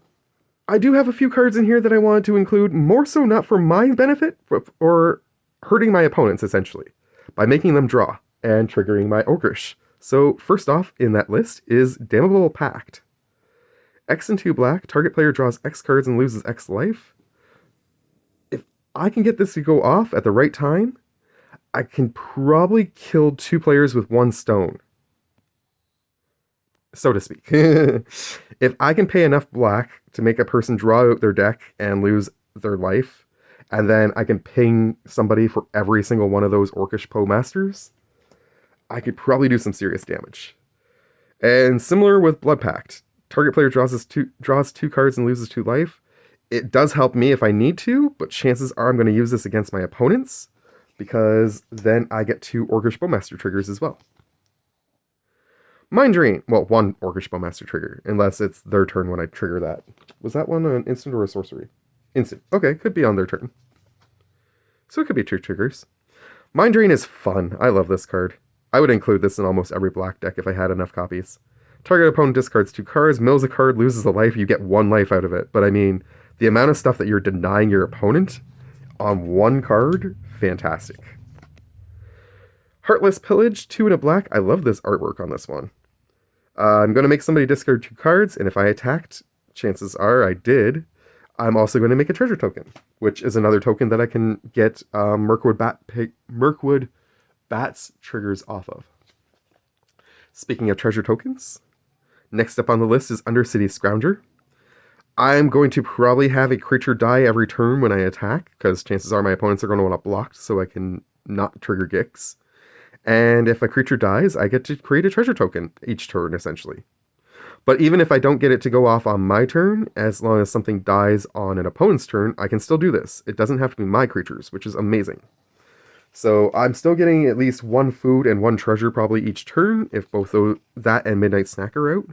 I do have a few cards in here that I wanted to include, more so not for my benefit, or hurting my opponents, essentially, by making them draw and triggering my Orcish. So first off in that list is Damnable Pact. X and 2 black, target player draws X cards and loses X life. If I can get this to go off at the right time, I can probably kill 2 players with 1 stone, so to speak. If I can pay enough black to make a person draw out their deck and lose their life, and then I can ping somebody for every single one of those Orcish Postmasters, I could probably do some serious damage. And similar with Blood Pact. Target player draws 2 cards and loses 2 life. It does help me if I need to, but chances are I'm going to use this against my opponents, because then I get 2 Orcish Bowmaster triggers as well. Mind Drain. Well, 1 Orcish Bowmaster trigger, unless it's their turn when I trigger that. Was that one an instant or a sorcery? Instant. Okay, could be on their turn. So it could be 2 triggers. Mind Drain is fun. I love this card. I would include this in almost every black deck if I had enough copies. Target opponent discards 2 cards, mills a card, loses a life, you get 1 life out of it. But I mean, the amount of stuff that you're denying your opponent on 1 card, fantastic. Heartless Pillage, 2 and a black. I love this artwork on this one. I'm going to make somebody discard 2 cards, and if I attacked, chances are I did, I'm also going to make a treasure token, which is another token that I can get Mirkwood Bats triggers off of. Speaking of treasure tokens, next up on the list is Undercity Scrounger. I'm going to probably have a creature die every turn when I attack, because chances are my opponents are going to want it blocked so I can not trigger Gix. And if a creature dies, I get to create a treasure token each turn, essentially. But even if I don't get it to go off on my turn, as long as something dies on an opponent's turn, I can still do this. It doesn't have to be my creatures, which is amazing. So I'm still getting at least 1 food and 1 treasure probably each turn, if both that and Midnight Snack are out.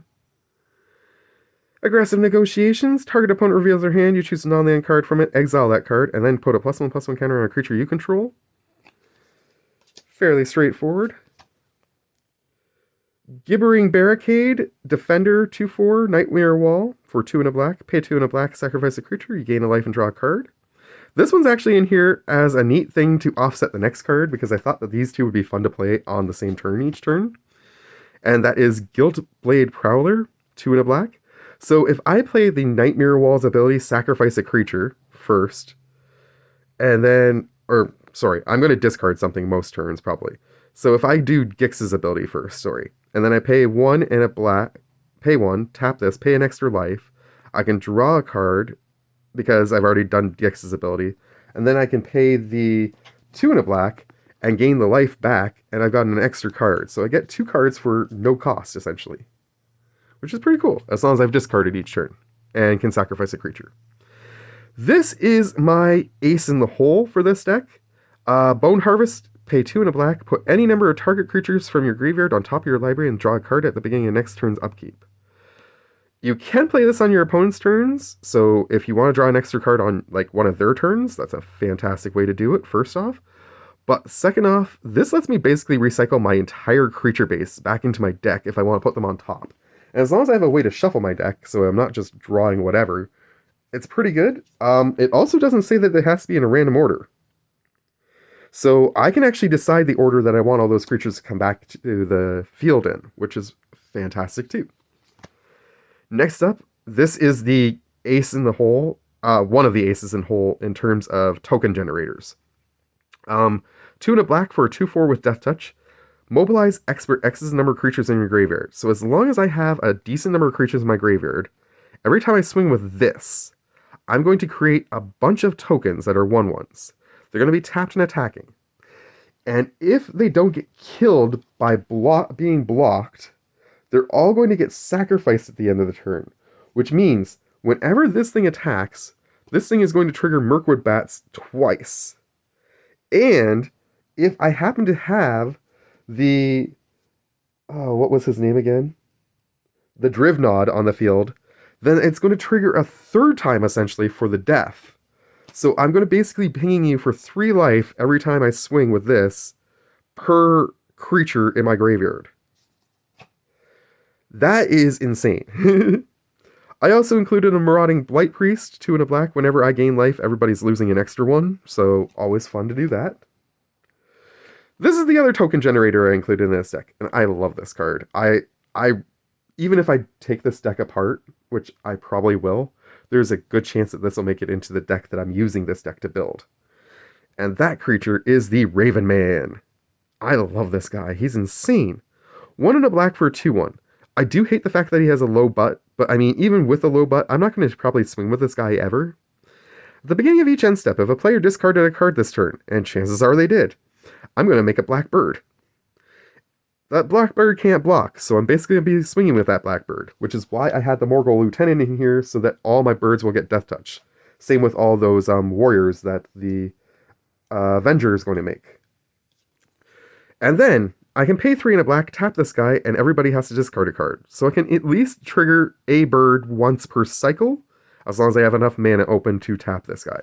Aggressive Negotiations. Target opponent reveals their hand. You choose a non-land card from it, exile that card, and then put a +1/+1 counter on a creature you control. Fairly straightforward. Gibbering Barricade. Defender 2/4. Nightmare Wall for 2 and a black. Pay 2 and a black, sacrifice a creature. You gain a life and draw a card. This one's actually in here as a neat thing to offset the next card because I thought that these two would be fun to play on the same turn each turn. And that is Guiltblade Prowler, 2 and a black. So if I play the Nightmare Wall's ability, sacrifice a creature first, and then, I'm going to discard something most turns probably. So if I do Gix's ability first, and then I pay 1 and a black, pay 1, tap this, pay an extra life, I can draw a card because I've already done Gix's ability, and then I can pay the 2 and a black and gain the life back, and I've gotten an extra card. So I get 2 cards for no cost, essentially. Which is pretty cool, as long as I've discarded each turn and can sacrifice a creature. This is my ace in the hole for this deck. Bone Harvest, pay 2 and a black, put any number of target creatures from your graveyard on top of your library and draw a card at the beginning of next turn's upkeep. You can play this on your opponent's turns, so if you want to draw an extra card on like one of their turns, that's a fantastic way to do it, first off. But second off, this lets me basically recycle my entire creature base back into my deck if I want to put them on top. And as long as I have a way to shuffle my deck, so I'm not just drawing whatever, it's pretty good. It also doesn't say that it has to be in a random order. So I can actually decide the order that I want all those creatures to come back to the field in, which is fantastic too. Next up, this is the ace in the hole, one of the aces in hole in terms of token generators. 2 and a black for a 2/4 with Death Touch. Mobilize Expert X's number of creatures in your graveyard. So as long as I have a decent number of creatures in my graveyard, every time I swing with this, I'm going to create a bunch of tokens that are 1/1s. They're going to be tapped and attacking. And if they don't get killed by being blocked, they're all going to get sacrificed at the end of the turn. Which means, whenever this thing attacks, this thing is going to trigger Mirkwood Bats twice. And if I happen to have the, what was his name again? The Drivnod on the field, then it's going to trigger a third time, essentially, for the death. So I'm going to basically pinging you for 3 life every time I swing with this per creature in my graveyard. That is insane. I also included a Marauding Blight Priest, 2 and a black. Whenever I gain life, everybody's losing an extra one, so always fun to do that. This is the other token generator I included in this deck, and I love this card. I even if I take this deck apart, which I probably will, there's a good chance that this will make it into the deck that I'm using this deck to build. And that creature is the Raven Man. I love this guy. He's insane. 1 and a black for a 2/1. I do hate the fact that he has a low butt, but I mean, even with a low butt, I'm not going to probably swing with this guy ever. At the beginning of each end step, if a player discarded a card this turn, and chances are they did, I'm going to make a black bird. That black bird can't block, so I'm basically going to be swinging with that black bird, which is why I had the Morgul Lieutenant in here, so that all my birds will get Death Touch. Same with all those warriors that the Avenger is going to make. And then, I can pay 3 and a black, tap this guy, and everybody has to discard a card. So I can at least trigger a bird once per cycle, as long as I have enough mana open to tap this guy.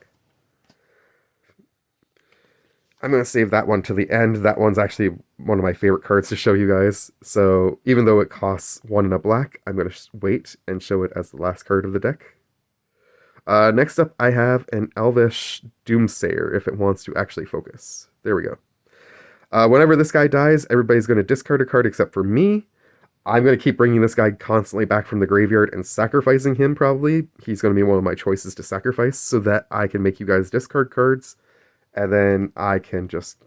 I'm going to save that one to the end. That one's actually one of my favorite cards to show you guys. So even though it costs 1 and a black, I'm going to wait and show it as the last card of the deck. Next up, I have an Elvish Doomsayer, if it wants to actually focus. There we go. Whenever this guy dies, everybody's going to discard a card except for me. I'm going to keep bringing this guy constantly back from the graveyard and sacrificing him, probably. He's going to be one of my choices to sacrifice so that I can make you guys discard cards. And then I can just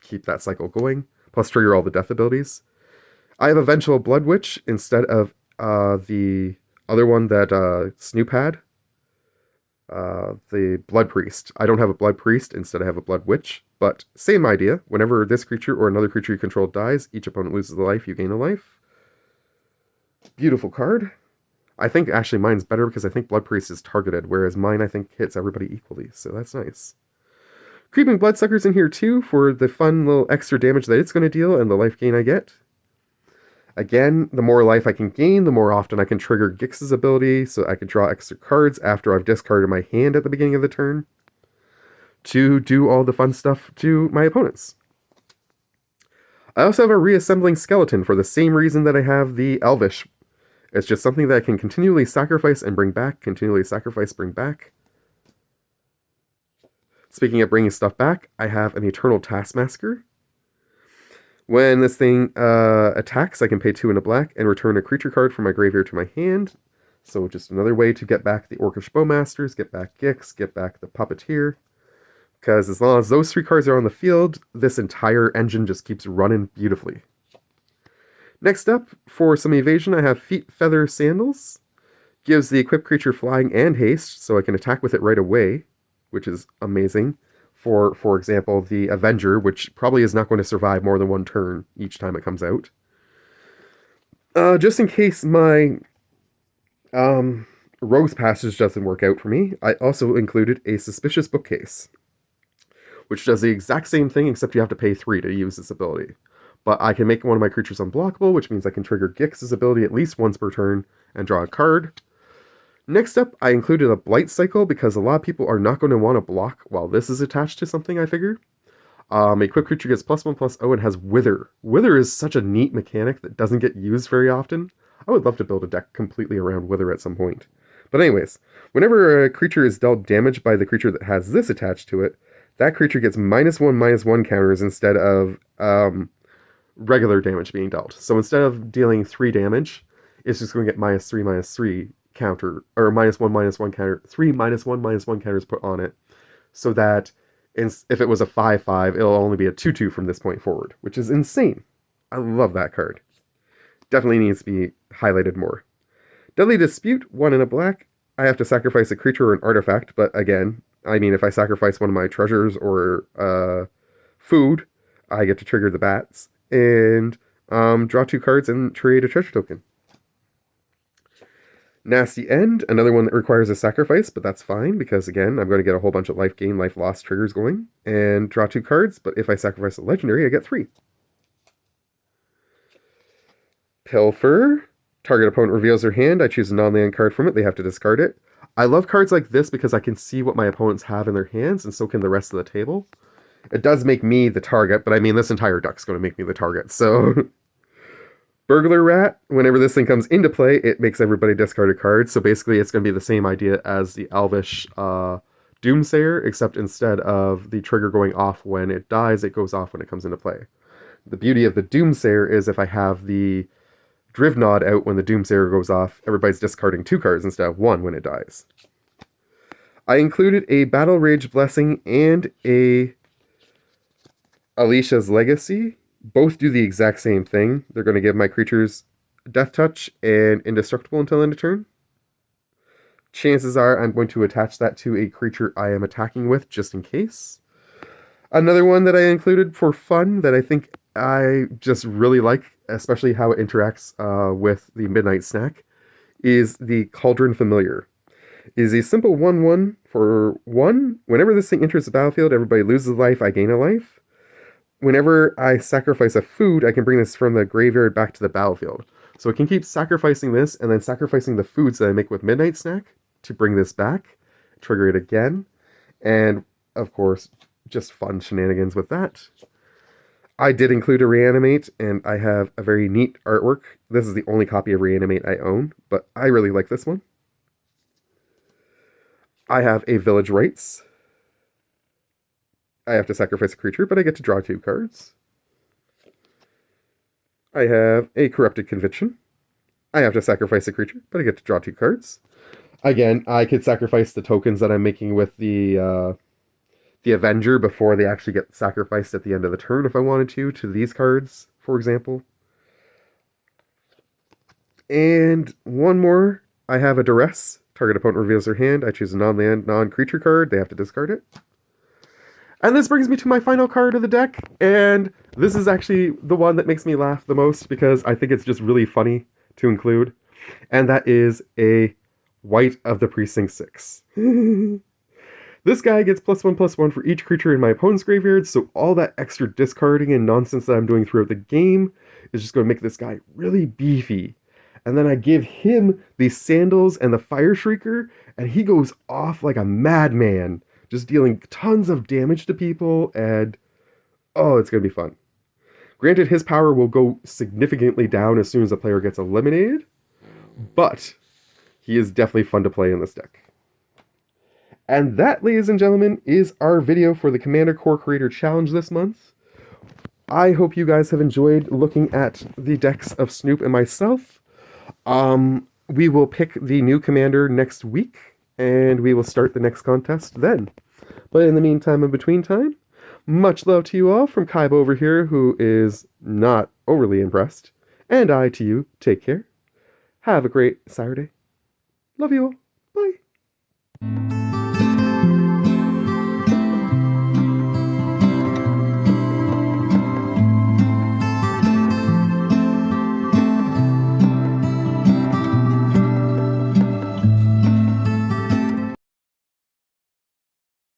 keep that cycle going, plus trigger all the death abilities. I have Eventual Blood Witch instead of the other one that Snoop had. The Blood Priest. I don't have a Blood Priest, instead I have a Blood Witch. But same idea. Whenever this creature or another creature you control dies, each opponent loses a life, you gain a life. Beautiful card. I think actually mine's better because I think Blood Priest is targeted, whereas mine I think hits everybody equally, so that's nice. Creeping Bloodsucker's in here too for the fun little extra damage that it's going to deal and the life gain I get. Again, the more life I can gain, the more often I can trigger Gix's ability, so I can draw extra cards after I've discarded my hand at the beginning of the turn to do all the fun stuff to my opponents. I also have a reassembling skeleton for the same reason that I have the Elvish. It's just something that I can continually sacrifice and bring back, continually sacrifice, bring back. Speaking of bringing stuff back, I have an Eternal Taskmaster. When this thing attacks, I can pay 2 and a black and return a creature card from my graveyard to my hand. So just another way to get back the Orcish Bowmasters, get back Gix, get back the Puppeteer. Because as long as those 3 cards are on the field, this entire engine just keeps running beautifully. Next up, for some evasion, I have Feet Feather Sandals. Gives the equipped creature flying and haste, so I can attack with it right away, which is amazing. For example, the Avenger, which probably is not going to survive more than 1 turn each time it comes out. Just in case my Rogue's Passage doesn't work out for me, I also included a Suspicious Bookcase, which does the exact same thing, except you have to pay 3 to use this ability. But I can make one of my creatures unblockable, which means I can trigger Gix's ability at least once per turn and draw a card. Next up, I included a Blight Cycle because a lot of people are not going to want to block while this is attached to something, I figured. Equipped creature gets +1/+0 and has Wither. Wither is such a neat mechanic that doesn't get used very often. I would love to build a deck completely around Wither at some point. But anyways, whenever a creature is dealt damage by the creature that has this attached to it, that creature gets -1/-1 counters instead of regular damage being dealt. So instead of dealing 3 damage, it's just going to get -3/-3 counter, or -1/-1 counter, 3 -1/-1 counters put on it, so that if it was a 5/5, it'll only be a 2/2 from this point forward, which is insane. I love that card. Definitely needs to be highlighted more. Deadly Dispute, 1 and a black. I have to sacrifice a creature or an artifact, but again, I mean, if I sacrifice one of my treasures or food, I get to trigger the bats and draw 2 cards and trade a treasure token. Nasty End, another one that requires a sacrifice, but that's fine because, again, I'm going to get a whole bunch of life gain, life loss triggers going and draw 2 cards, but if I sacrifice a legendary, I get 3. Pilfer, target opponent reveals their hand, I choose a non-land card from it, they have to discard it. I love cards like this because I can see what my opponents have in their hands, and so can the rest of the table. It does make me the target, but I mean, this entire deck's going to make me the target, so... Burglar Rat, whenever this thing comes into play, it makes everybody discard a card, so basically it's going to be the same idea as the Elvish Doomsayer, except instead of the trigger going off when it dies, it goes off when it comes into play. The beauty of the Doomsayer is if I have the Drivnod out when the Doomsayer goes off, everybody's discarding 2 cards instead of 1 when it dies. I included a Battle Rage Blessing and a Alicia's Legacy. Both do the exact same thing. They're going to give my creatures Death Touch and Indestructible until end of turn. Chances are I'm going to attach that to a creature I am attacking with, just in case. Another one that I included for fun that I think I just really like, especially how it interacts with the Midnight Snack, is the Cauldron Familiar. It is a simple 1/1 for 1. Whenever this thing enters the battlefield, everybody loses a life, I gain a life. Whenever I sacrifice a food, I can bring this from the graveyard back to the battlefield. So I can keep sacrificing this and then sacrificing the foods that I make with Midnight Snack to bring this back, trigger it again, and of course, just fun shenanigans with that. I did include a Reanimate, and I have a very neat artwork. This is the only copy of Reanimate I own, but I really like this one. I have a Village Rites. I have to sacrifice a creature, but I get to draw 2 cards. I have a Corrupted Conviction. I have to sacrifice a creature, but I get to draw 2 cards. Again, I could sacrifice the tokens that I'm making with the Avenger before they actually get sacrificed at the end of the turn if I wanted to these cards, for example. And one more. I have a Duress. Target opponent reveals their hand. I choose a non-land, non-creature card. They have to discard it. And this brings me to my final card of the deck, and this is actually the one that makes me laugh the most because I think it's just really funny to include, and that is a White of the Precinct 6. This guy gets +1/+1 for each creature in my opponent's graveyard, so all that extra discarding and nonsense that I'm doing throughout the game is just going to make this guy really beefy. And then I give him the sandals and the fire shrieker, and he goes off like a madman, just dealing tons of damage to people, and oh, it's going to be fun. Granted, his power will go significantly down as soon as the player gets eliminated, but he is definitely fun to play in this deck. And that, ladies and gentlemen, is our video for the Commander Core Creator Challenge this month. I hope you guys have enjoyed looking at the decks of Snoop and myself. We will pick the new commander next week, and we will start the next contest then. But in the meantime, in between time, much love to you all from Kaiba over here, who is not overly impressed. And I to you, take care. Have a great Saturday. Love you all. Bye.